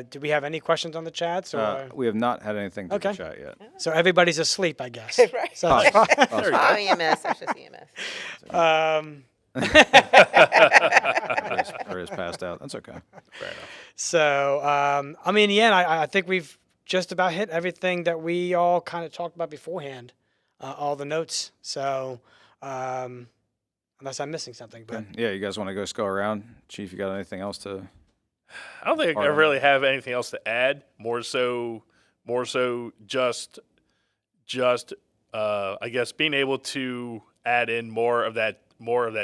do we have any questions on the chats? Or? We have not had anything to Okay. the chat yet. So everybody's asleep, I guess. Right. So that's fine. Oh, EMS, that's just EMS. Or is passed out. That's okay. So, in the end, I think we've just about hit everything that we all kind of talked about beforehand, all the notes. So, unless I'm missing something. But Yeah, you guys want to go around? Chief, you got anything else to? I don't think I really have anything else to add. More so just I guess being able to add in more of that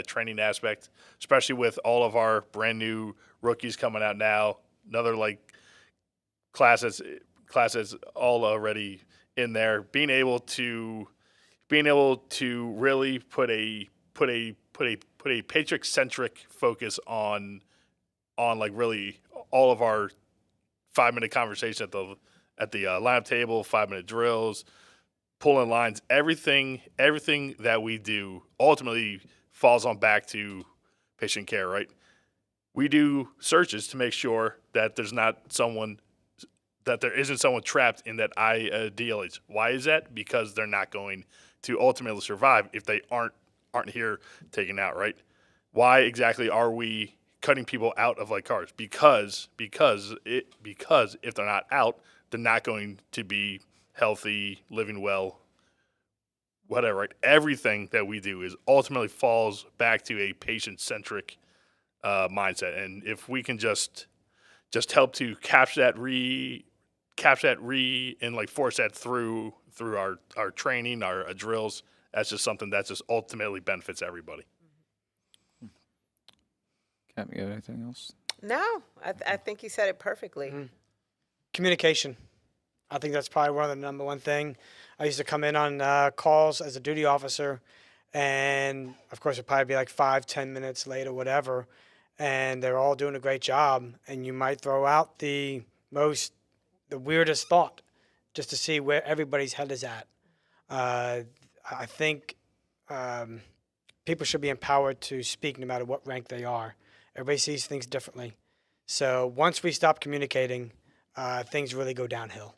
training aspect, especially with all of our brand new rookies coming out now. Another classes all already in there. Being able to really put a Patriot-centric focus on on like really all of our 5-minute conversations at the lineup table, 5-minute drills, pulling lines, everything that we do ultimately falls on back to patient care, right? We do searches to make sure that there isn't someone trapped in that IDLH. Why is that? Because they're not going to ultimately survive if they aren't here taken out, right? Why exactly are we cutting people out of like cars? Because if they're not out, they're not going to be healthy, living well, whatever, right? Everything that we do is ultimately falls back to a patient-centric mindset. And if we can just help to capture that and like force that through our training, our drills, that's just something that just ultimately benefits everybody. Cap, you got anything else? No, I think you said it perfectly. Communication. I think that's probably one of the number one thing. I used to come in on calls as a duty officer, and of course it'd probably be like 5-10 minutes late or whatever, and they're all doing a great job, and you might throw out the weirdest thought just to see where everybody's head is at. I think people should be empowered to speak no matter what rank they are. Everybody sees things differently. So once we stop communicating, things really go downhill.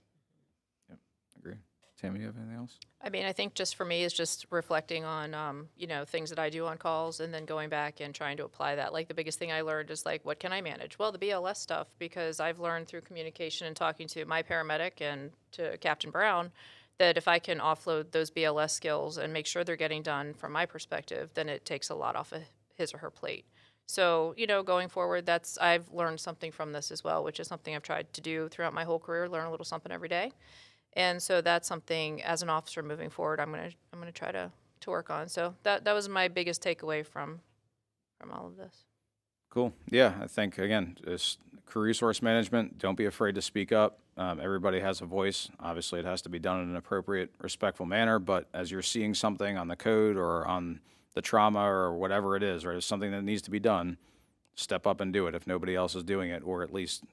Yep, agree. Tammy, you have anything else? I mean, I think just for me is just reflecting on, things that I do on calls and then going back and trying to apply that. Like the biggest thing I learned is like, what can I manage? Well, the BLS stuff, because I've learned through communication and talking to my paramedic and to Capt Brown that if I can offload those BLS skills and make sure they're getting done from my perspective, then it takes a lot off of his or her plate. So, going forward, I've learned something from this as well, which is something I've tried to do throughout my whole career, learn a little something every day. And so that's something as an officer moving forward, I'm gonna try to work on. So that was my biggest takeaway from all of this. Cool. Yeah, I think, again, just crew resource management, don't be afraid to speak up. Everybody has a voice. Obviously, it has to be done in an appropriate, respectful manner, but as you're seeing something on the code or on the trauma or whatever it is, right, it's something that needs to be done, step up and do it if nobody else is doing it, or at least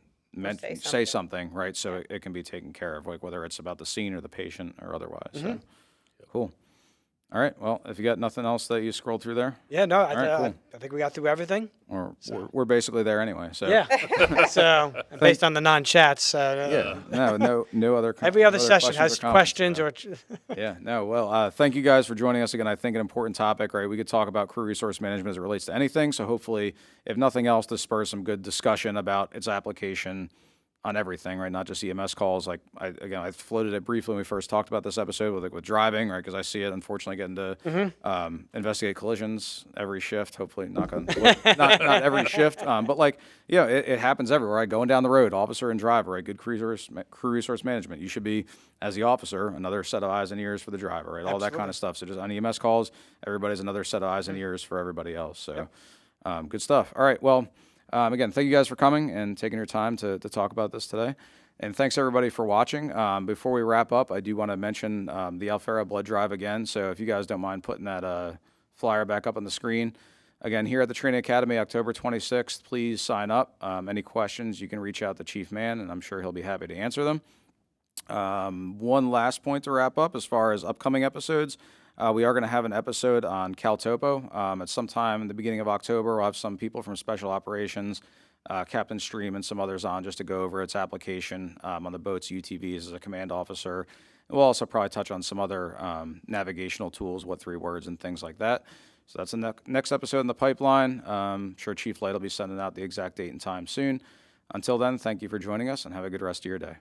say something, right, so it can be taken care of, like whether it's about the scene or the patient or otherwise. So, cool. All right, well, if you got nothing else that you scrolled through there, Yeah, no, right, cool. I think we got through everything. we're basically there anyway. So Yeah. So and based on the non-chats, yeah, no other. every other session has questions or. Yeah, no, well, thank you guys for joining us again. I think an important topic, right? We could talk about crew resource management as it relates to anything. So hopefully, if nothing else, to spur some good discussion about its application on everything, right? Not just EMS calls. Like I floated it briefly when we first talked about this episode with driving, right? Because I see it, unfortunately, getting to investigate collisions every shift. Hopefully, not every shift, but like, it happens everywhere. Right? Going down the road, officer and driver, right? Good crew resource management. You should be, as the officer, another set of eyes and ears for the driver, right? All that kind of stuff. So just on EMS calls, everybody's another set of eyes and ears for everybody else. So good stuff. All right, well. Again, thank you guys for coming and taking your time to talk about this today. And thanks, everybody, for watching. Before we wrap up, I do want to mention the Alfera blood drive again. So if you guys don't mind putting that flyer back up on the screen. Again, here at the Training Academy, October 26th, please sign up. Any questions, you can reach out to Chief Mann, and I'm sure he'll be happy to answer them. One last point to wrap up as far as upcoming episodes. We are going to have an episode on CalTopo. At some time in the beginning of October, we'll have some people from Special Operations, Captain Stream, and some others on just to go over its application on the boats, UTVs as a command officer. And we'll also probably touch on some other navigational tools, what 3 words, and things like that. So that's the next episode in the pipeline. I'm sure Chief Light will be sending out the exact date and time soon. Until then, thank you for joining us, and have a good rest of your day.